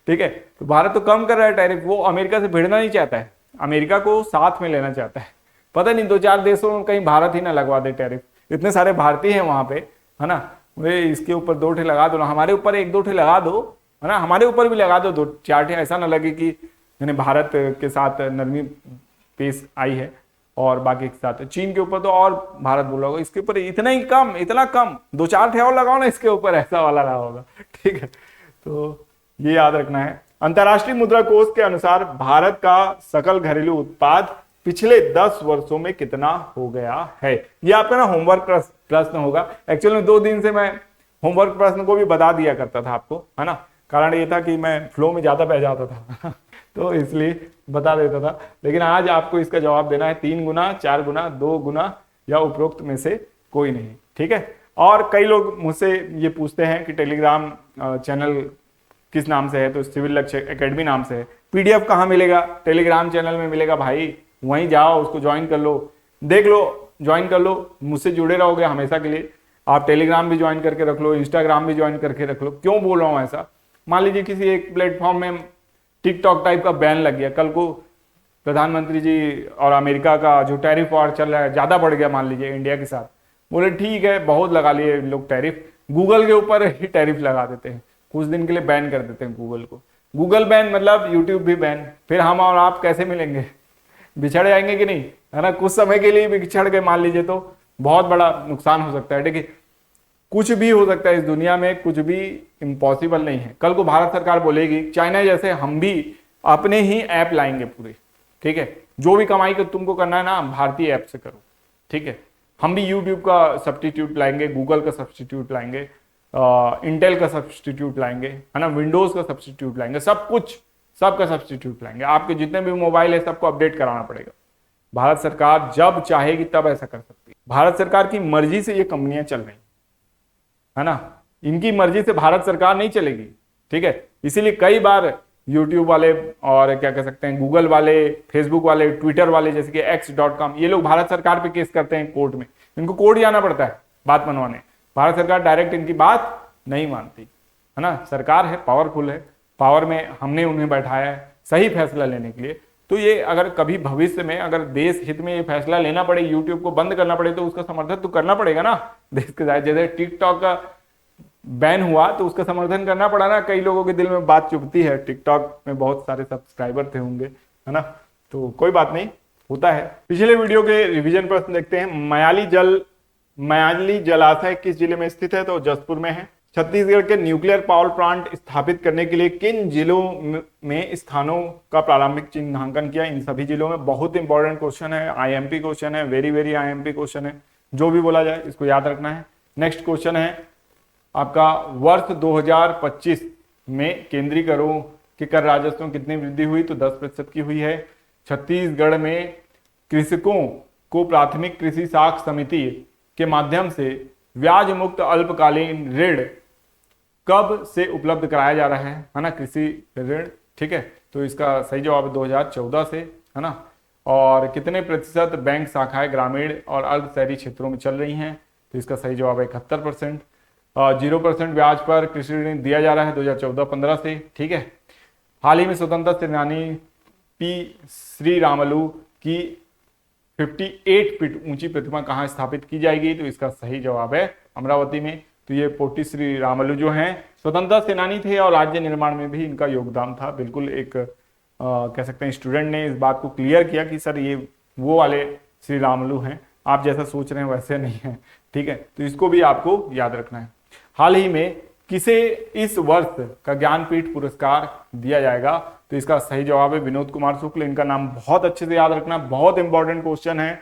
ठीक है। तो भारत तो कम कर रहा है टैरिफ, वो अमेरिका से भिड़ना नहीं चाहता है, अमेरिका को साथ में लेना चाहता है। पता नहीं 2-4 देशों में कहीं भारत ही ना लगवा दे टैरिफ, इतने सारे भारतीय हैं वहां पे, है ना। वे इसके ऊपर 2 ठे लगा दो ना, हमारे ऊपर 1-2 ठे लगा दो, है ना, हमारे ऊपर भी लगा दो 2-4 ठे, ऐसा ना लगे कि यानी भारत के साथ नरमी पेश आई है और बाकी के साथ। चीन के ऊपर तो और भारत बोला होगा, इसके ऊपर इतना ही कम, इतना कम, 2-4 ठे और लगाओ ना इसके ऊपर, ऐसा वाला रहा होगा, ठीक है। तो ये याद रखना है। अंतर्राष्ट्रीय मुद्रा कोष के अनुसार भारत का सकल घरेलू उत्पाद पिछले 10 वर्षों में कितना हो गया है। ये आपका ना होमवर्क प्रश्न होगा। एक्चुअली 2 दिन से मैं होमवर्क प्रश्न को भी बता दिया करता था आपको, है ना, कारण ये था कि मैं फ्लो में ज्यादा बह जाता था तो इसलिए बता देता था। लेकिन आज आपको इसका जवाब देना है 3 गुना, 4 गुना, 2 गुना या उपरोक्त में से कोई नहीं, ठीक है। और कई लोग मुझसे ये पूछते हैं कि टेलीग्राम चैनल किस नाम से है, तो सिविल लक्ष्य एकेडमी नाम से है। पीडीएफ कहाँ मिलेगा? टेलीग्राम चैनल में मिलेगा भाई, वहीं जाओ, उसको ज्वाइन कर लो, देख लो, ज्वाइन कर लो, मुझसे जुड़े रहोगे हमेशा के लिए। आप टेलीग्राम भी ज्वाइन करके रख लो, इंस्टाग्राम भी ज्वाइन करके रख लो। क्यों बोल रहा हूँ ऐसा? मान लीजिए किसी एक प्लेटफॉर्म में टिकटॉक टाइप का बैन लग गया, कल को प्रधानमंत्री जी और अमेरिका का जो टैरिफ वॉर चल रहा है ज्यादा बढ़ गया, मान लीजिए इंडिया के साथ, बोले ठीक है बहुत लगा लिए लोग टैरिफ, गूगल के ऊपर ही टैरिफ लगा देते हैं, कुछ दिन के लिए बैन कर देते हैं गूगल को। गूगल बैन मतलब यूट्यूब भी बैन, फिर हम और आप कैसे मिलेंगे? बिछड़ जाएंगे कि नहीं, है ना। कुछ समय के लिए भी बिछड़ गए मान लीजिए तो बहुत बड़ा नुकसान हो सकता है, ठीक है। कुछ भी हो सकता है इस दुनिया में, कुछ भी इम्पॉसिबल नहीं है। कल को भारत सरकार बोलेगी चाइना जैसे हम भी अपने ही ऐप लाएंगे पूरे, ठीक है, जो भी कमाई तुमको करना है ना भारतीय ऐप से करो, ठीक है। हम भी यूट्यूब का सब्सटीट्यूट लाएंगे, गूगल का सब्सटीट्यूट लाएंगे, इंटेल का सब्सटीट्यूट लाएंगे, है ना, विंडोज का सब्सटीट्यूट लाएंगे, सब कुछ सबका सब्सटीट्यूट लाएंगे। आपके जितने भी मोबाइल है सबको अपडेट कराना पड़ेगा। भारत सरकार जब चाहेगी तब ऐसा कर सकती है। भारत सरकार की मर्जी से ये कंपनियां चल रही है ना, इनकी मर्जी से भारत सरकार नहीं चलेगी, ठीक है। इसीलिए कई बार यूट्यूब वाले और क्या कह सकते हैं गूगल वाले, फेसबुक वाले, ट्विटर वाले जैसे कि x.com, ये लोग भारत सरकार पे केस करते हैं कोर्ट में। इनको कोर्ट जाना पड़ता है बात मनवाने, भारत सरकार डायरेक्ट इनकी बात नहीं मानती, है ना। सरकार है, पावरफुल है, पावर में हमने उन्हें बैठाया है सही फैसला लेने के लिए। तो ये अगर कभी भविष्य में अगर देश हित में ये फैसला लेना पड़े, यूट्यूब को बंद करना पड़े, तो उसका समर्थन तो करना पड़ेगा ना देश के साथ। जैसे टिकटॉक का बैन हुआ तो उसका समर्थन करना पड़ा ना। कई लोगों के दिल में बात चुभती है, टिकटॉक में बहुत सारे सब्सक्राइबर थे होंगे, है ना, तो कोई बात नहीं, होता है। पिछले वीडियो के रिवीजन प्रश्न देखते हैं। मयाली जलाशय किस जिले में स्थित है? तो जसपुर में है। छत्तीसगढ़ के न्यूक्लियर पावर प्लांट स्थापित करने के लिए किन जिलों में स्थानों का प्रारंभिक चिन्हांकन किया? इन सभी जिलों में। बहुत इंपॉर्टेंट क्वेश्चन है, आईएमपी क्वेश्चन है, वेरी वेरी आईएमपी क्वेश्चन है, जो भी बोला जाए इसको याद रखना है। नेक्स्ट क्वेश्चन है आपका, वर्ष 2025 में केंद्रीय करों के कर राजस्व में कितनी वृद्धि हुई? तो 10% की हुई है। छत्तीसगढ़ में कृषकों को प्राथमिक कृषि साख समिति के माध्यम से ब्याज मुक्त अल्पकालीन ऋण कब से उपलब्ध कराया जा रहा है ना, कृषि ऋण, ठीक है। तो इसका सही जवाब 2014 से, है ना। और कितने प्रतिशत बैंक शाखाएं ग्रामीण और अर्ध शहरी क्षेत्रों में चल रही हैं? तो इसका सही जवाब है 71%। 0% ब्याज पर कृषि ऋण दिया जा रहा है 2014-15 से, ठीक है। हाल ही में स्वतंत्रता सेनानी पी श्री रामलू की 58 फीट ऊंची प्रतिमा कहाँ स्थापित की जाएगी? तो इसका सही जवाब है अमरावती में। तो ये पोटी श्री रामलू जो हैं स्वतंत्रता सेनानी थे और राज्य निर्माण में भी इनका योगदान था। बिल्कुल एक कह सकते हैं स्टूडेंट ने इस बात को क्लियर किया कि सर ये वो वाले श्री रामलू हैं, आप जैसा सोच रहे हैं वैसे नहीं है, ठीक है। तो इसको भी आपको याद रखना है। हाल ही में किसे इस वर्ष का ज्ञानपीठ पुरस्कार दिया जाएगा? तो इसका सही जवाब है विनोद कुमार शुक्ल। इनका नाम बहुत अच्छे से याद रखना, बहुत इंपॉर्टेंट क्वेश्चन है,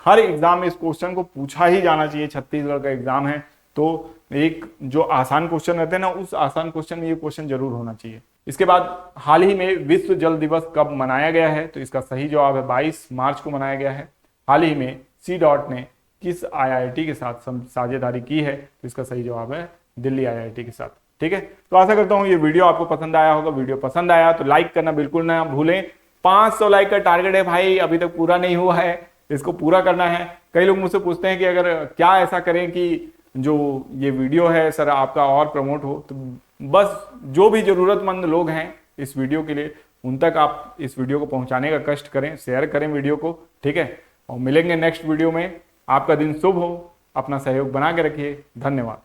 हर एग्जाम में इस क्वेश्चन को पूछा ही जाना चाहिए। छत्तीसगढ़ का एग्जाम है तो एक जो आसान क्वेश्चन रहते हैं ना, उस आसान क्वेश्चन में ये क्वेश्चन जरूर होना चाहिए। इसके बाद हाल ही में विश्व जल दिवस कब मनाया गया है? तो इसका सही जवाब है 22 मार्च को मनाया गया है। हाल ही में C.DOT ने किस IIT के साथ साझेदारी की है? तो इसका सही जवाब है दिल्ली IIT के साथ। ठीक है, तो आशा करता हूं ये वीडियो आपको पसंद आया होगा। वीडियो पसंद आया तो लाइक करना बिल्कुल ना भूलें। 500 लाइक का टारगेट है भाई, अभी तक पूरा नहीं हुआ है, इसको पूरा करना है। कई लोग मुझसे पूछते हैं कि अगर क्या ऐसा करें कि जो ये वीडियो है सर आपका और प्रमोट हो, तो बस जो भी जरूरतमंद लोग हैं इस वीडियो के लिए, उन तक आप इस वीडियो को पहुंचाने का कष्ट करें, शेयर करें वीडियो को। ठीक है, और मिलेंगे नेक्स्ट वीडियो में। आपका दिन शुभ हो, अपना सहयोग बना के रखिए। धन्यवाद।